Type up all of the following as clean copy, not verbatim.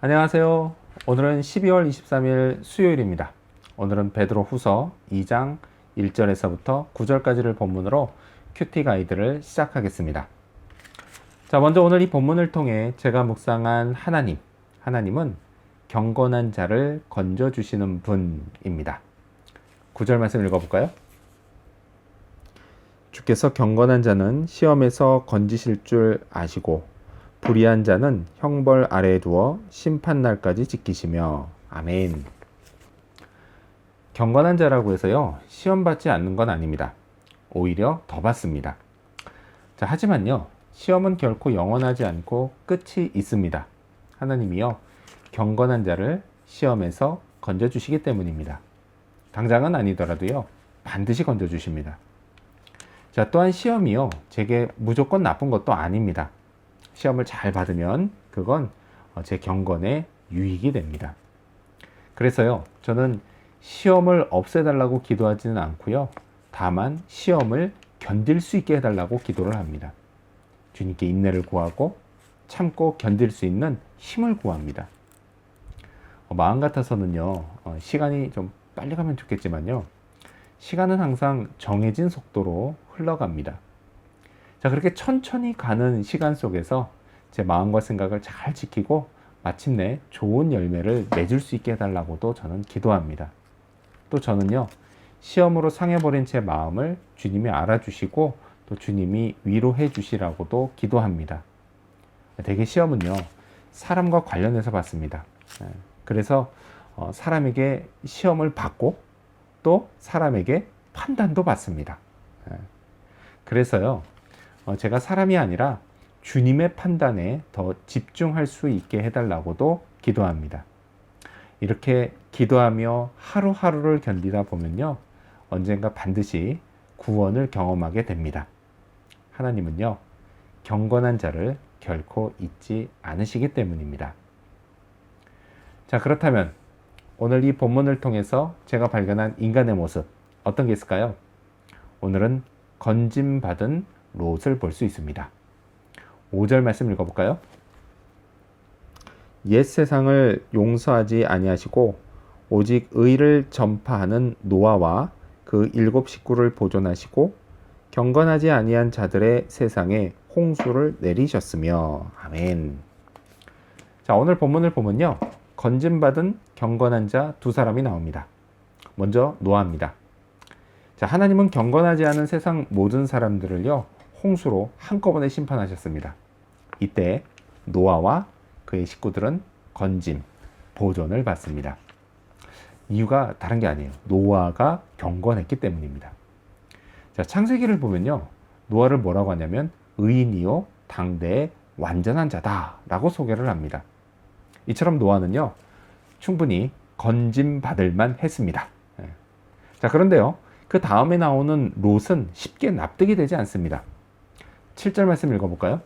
안녕하세요. 오늘은 12월 23일 수요일입니다. 오늘은 베드로 후서 2장 1절에서부터 9절까지를 본문으로 큐티 가이드를 시작하겠습니다. 자, 먼저 오늘 이 본문을 통해 제가 묵상한 하나님은 경건한 자를 건져주시는 분입니다. 9절 말씀 읽어볼까요? 주께서 경건한 자는 시험에서 건지실 줄 아시고 불의한 자는 형벌 아래에 두어 심판날까지 지키시며. 아멘. 경건한 자라고 해서요, 시험 받지 않는 건 아닙니다. 오히려 더 받습니다. 자, 하지만요, 시험은 결코 영원하지 않고 끝이 있습니다. 하나님이요, 경건한 자를 시험에서 건져주시기 때문입니다. 당장은 아니더라도요, 반드시 건져주십니다. 자, 또한 시험이요, 제게 무조건 나쁜 것도 아닙니다. 시험을 잘 받으면 그건 제 경건에 유익이 됩니다. 그래서요, 저는 시험을 없애달라고 기도하지는 않고요, 다만 시험을 견딜 수 있게 해달라고 기도를 합니다. 주님께 인내를 구하고 참고 견딜 수 있는 힘을 구합니다. 마음 같아서는요, 시간이 좀 빨리 가면 좋겠지만요, 시간은 항상 정해진 속도로 흘러갑니다. 자, 그렇게 천천히 가는 시간 속에서 제 마음과 생각을 잘 지키고 마침내 좋은 열매를 맺을 수 있게 해달라고도 저는 기도합니다. 또 저는요, 시험으로 상해버린 제 마음을 주님이 알아주시고 또 주님이 위로해 주시라고도 기도합니다. 대개 시험은요, 사람과 관련해서 받습니다. 그래서 사람에게 시험을 받고 또 사람에게 판단도 받습니다. 그래서요, 제가 사람이 아니라 주님의 판단에 더 집중할 수 있게 해달라고도 기도합니다. 이렇게 기도하며 하루하루를 견디다 보면요, 언젠가 반드시 구원을 경험하게 됩니다. 하나님은요, 경건한 자를 결코 잊지 않으시기 때문입니다. 자, 그렇다면 오늘 이 본문을 통해서 제가 발견한 인간의 모습, 어떤 게 있을까요? 오늘은 건짐받은 롯을 볼 수 있습니다. 5절 말씀 읽어볼까요? 옛 세상을 용서하지 아니하시고 오직 의를 전파하는 노아와 그 7 식구를 보존하시고 경건하지 아니한 자들의 세상에 홍수를 내리셨으며. 아멘. 자, 오늘 본문을 보면요, 건짐받은 경건한 자 두 사람이 나옵니다. 먼저 노아입니다. 자, 하나님은 경건하지 않은 세상 모든 사람들을요, 홍수로 한꺼번에 심판하셨습니다. 이때 노아와 그의 식구들은 건짐, 보존을 받습니다. 이유가 다른 게 아니에요. 노아가 경건했기 때문입니다. 자, 창세기를 보면요, 노아를 뭐라고 하냐면 의인이요 당대의 완전한 자다라고 소개를 합니다. 이처럼 노아는요, 충분히 건짐 받을만 했습니다. 자, 그런데요, 그 다음에 나오는 롯은 쉽게 납득이 되지 않습니다. 7절 말씀 읽어볼까요?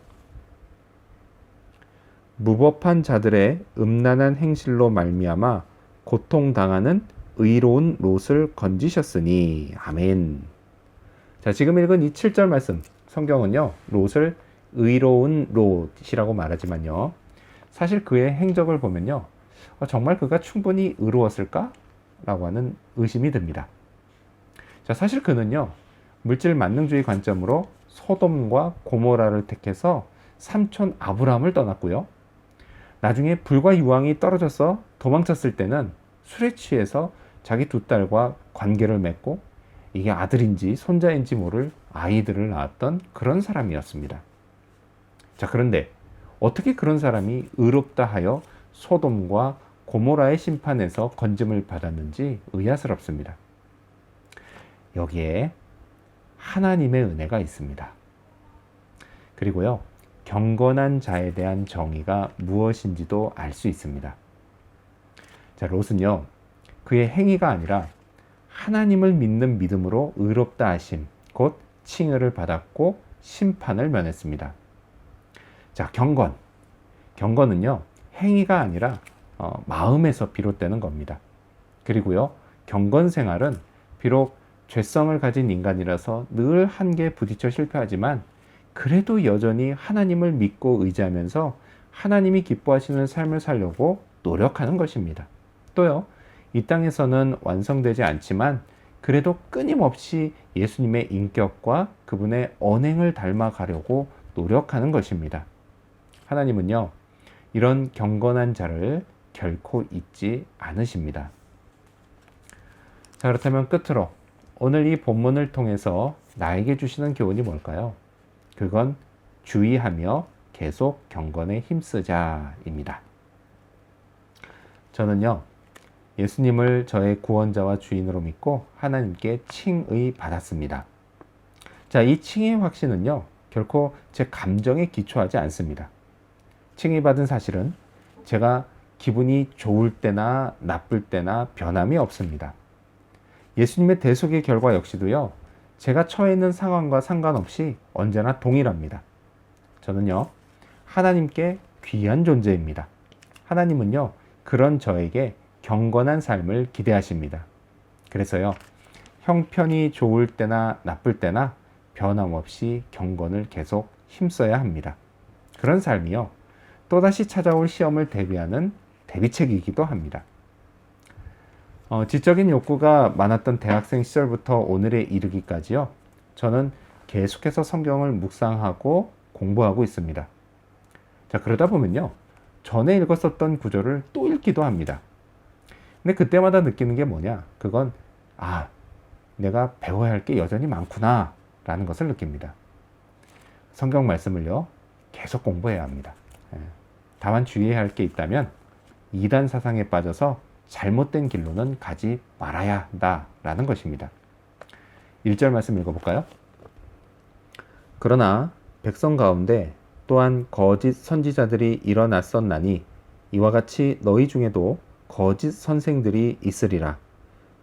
무법한 자들의 음란한 행실로 말미암아 고통당하는 의로운 롯을 건지셨으니. 아멘. 자, 지금 읽은 이 7절 말씀, 성경은요, 롯을 의로운 롯이라고 말하지만요, 사실 그의 행적을 보면요, 정말 그가 충분히 의로웠을까? 라고 하는 의심이 듭니다. 자, 사실 그는요, 물질 만능주의 관점으로 소돔과 고모라를 택해서 삼촌 아브라함을 떠났고요, 나중에 불과 유황이 떨어져서 도망쳤을 때는 술에 취해서 자기 두 딸과 관계를 맺고 이게 아들인지 손자인지 모를 아이들을 낳았던 그런 사람이었습니다. 자, 그런데 어떻게 그런 사람이 의롭다 하여 소돔과 고모라의 심판에서 건짐을 받았는지 의아스럽습니다. 여기에 하나님의 은혜가 있습니다. 그리고요, 경건한 자에 대한 정의가 무엇인지도 알 수 있습니다. 자, 롯은요, 그의 행위가 아니라 하나님을 믿는 믿음으로 의롭다 하심, 곧 칭의를 받았고 심판을 면했습니다. 자, 경건은요, 행위가 아니라 마음에서 비롯되는 겁니다. 그리고요, 경건 생활은 비록 죄성을 가진 인간이라서 늘 한계에 부딪혀 실패하지만 그래도 여전히 하나님을 믿고 의지하면서 하나님이 기뻐하시는 삶을 살려고 노력하는 것입니다. 또요, 이 땅에서는 완성되지 않지만 그래도 끊임없이 예수님의 인격과 그분의 언행을 닮아가려고 노력하는 것입니다. 하나님은요, 이런 경건한 자를 결코 잊지 않으십니다. 자, 그렇다면 끝으로 오늘 이 본문을 통해서 나에게 주시는 교훈이 뭘까요? 그건 주의하며 계속 경건에 힘쓰자입니다. 저는요, 예수님을 저의 구원자와 주인으로 믿고 하나님께 칭의 받았습니다. 자, 이 칭의 확신은요, 결코 제 감정에 기초하지 않습니다. 칭의 받은 사실은 제가 기분이 좋을 때나 나쁠 때나 변함이 없습니다. 예수님의 대속의 결과 역시도요, 제가 처해 있는 상황과 상관없이 언제나 동일합니다. 저는요, 하나님께 귀한 존재입니다. 하나님은요, 그런 저에게 경건한 삶을 기대하십니다. 그래서요, 형편이 좋을 때나 나쁠 때나 변함없이 경건을 계속 힘써야 합니다. 그런 삶이요, 또다시 찾아올 시험을 대비하는 대비책이기도 합니다. 지적인 욕구가 많았던 대학생 시절부터 오늘에 이르기까지요, 저는 계속해서 성경을 묵상하고 공부하고 있습니다. 자, 그러다 보면요, 전에 읽었었던 구절을 또 읽기도 합니다. 근데 그때마다 느끼는 게 뭐냐? 그건, 내가 배워야 할 게 여전히 많구나 라는 것을 느낍니다. 성경 말씀을요, 계속 공부해야 합니다. 다만 주의해야 할 게 있다면 이단 사상에 빠져서 잘못된 길로는 가지 말아야 한다라는 것입니다. 1절 말씀 읽어볼까요? 그러나 백성 가운데 또한 거짓 선지자들이 일어났었나니 이와 같이 너희 중에도 거짓 선생들이 있으리라.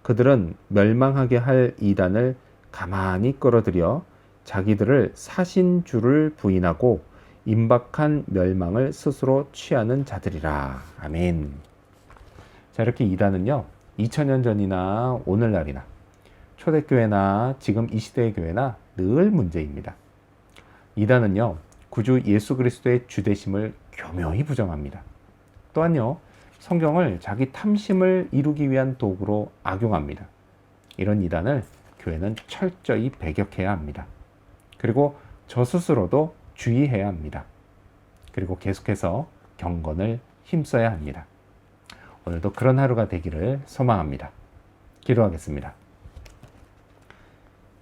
그들은 멸망하게 할 이단을 가만히 끌어들여 자기들을 사신 주를 부인하고 임박한 멸망을 스스로 취하는 자들이라. 아멘. 자, 이렇게 이단은요, 2000년 전이나 오늘날이나 초대교회나 지금 이 시대의 교회나 늘 문제입니다. 이단은요, 구주 예수 그리스도의 주되심을 교묘히 부정합니다. 또한요, 성경을 자기 탐심을 이루기 위한 도구로 악용합니다. 이런 이단을 교회는 철저히 배격해야 합니다. 그리고 저 스스로도 주의해야 합니다. 그리고 계속해서 경건을 힘써야 합니다. 오늘도 그런 하루가 되기를 소망합니다. 기도하겠습니다.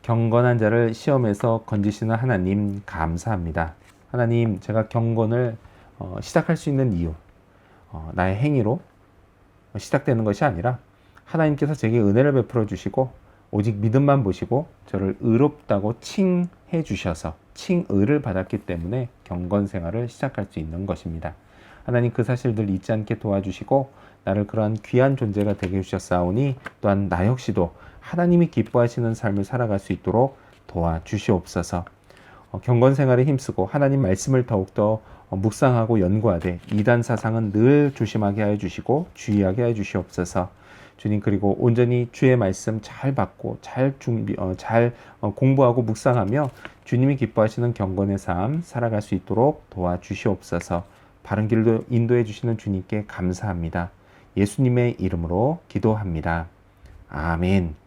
경건한 자를 시험에서 건지시는 하나님 감사합니다. 하나님, 제가 경건을 시작할 수 있는 이유, 나의 행위로 시작되는 것이 아니라 하나님께서 제게 은혜를 베풀어 주시고 오직 믿음만 보시고 저를 의롭다고 칭해 주셔서 칭의를 받았기 때문에 경건 생활을 시작할 수 있는 것입니다. 하나님, 그 사실들 잊지 않게 도와주시고 나를 그러한 귀한 존재가 되게 해주셨사오니 또한 나 역시도 하나님이 기뻐하시는 삶을 살아갈 수 있도록 도와주시옵소서. 경건 생활에 힘쓰고 하나님 말씀을 더욱더 묵상하고 연구하되 이단 사상은 늘 조심하게 하여 주시고 주의하게 하여 주시옵소서. 주님, 그리고 온전히 주의 말씀 잘 받고 잘 공부하고 묵상하며 주님이 기뻐하시는 경건의 삶 살아갈 수 있도록 도와주시옵소서. 바른 길로 인도해 주시는 주님께 감사합니다. 예수님의 이름으로 기도합니다. 아멘.